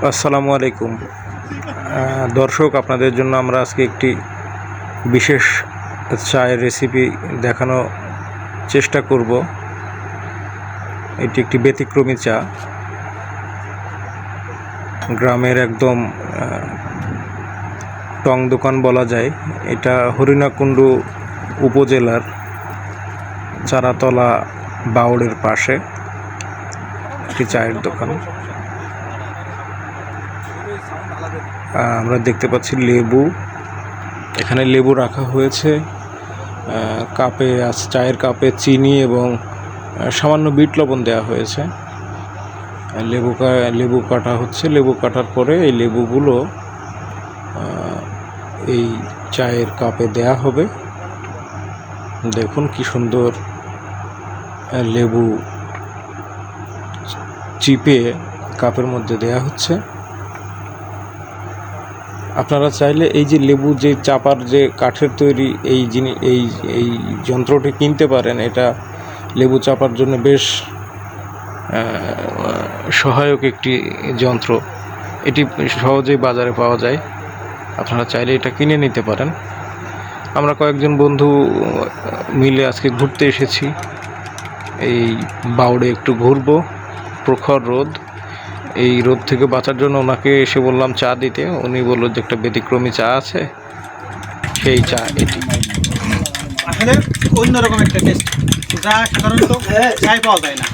আসসালামু আলাইকুম দর্শক, আপনাদের জন্য আমরা আজকে একটি বিশেষ চায়ের রেসিপি দেখানোর চেষ্টা করব। এটি একটি ব্যতিক্রমী চা, গ্রামের একদম টং দোকান বলা যায়। এটা হরিণাকুণ্ডু উপজেলার চারাতলা বাউড়ের পাশে একটি চায়ের দোকান। আমরা দেখতে পাচ্ছি লেবু, এখানে লেবু রাখা হয়েছে। কাপে চায়ের কাপে চিনি এবং সামান্য বিট লবণ দেওয়া হয়েছে। লেবু কাটা হচ্ছে। লেবু কাটার পরে এই লেবুগুলো এই চায়ের কাপে দেয়া হবে। দেখুন কি সুন্দর লেবু চিপে কাপের মধ্যে দেয়া হচ্ছে। আপনারা চাইলে এই যে লেবু যে চাপার যে কাঠের তৈরি এই যন্ত্রটি কিনতে পারেন। এটা লেবু চাপার জন্য বেশ সহায়ক একটি যন্ত্র। এটি সহজেই বাজারে পাওয়া যায়, আপনারা চাইলে এটা কিনে নিতে পারেন। আমরা কয়েকজন বন্ধু মিলে আজকে ঘুরতে এসেছি। এই বাউড়ে একটু ঘুরবো। প্রখর রোদ, এই রোদ থেকে বাঁচার জন্য ওনাকে এসে বললাম চা দিতে। উনি বলল যে একটা ব্যতিক্রমী চা আছে, সেই চা এটি। আসলে অন্যরকম একটা টেস্ট, যা সাধারণত চায় পাওয়া যায় না।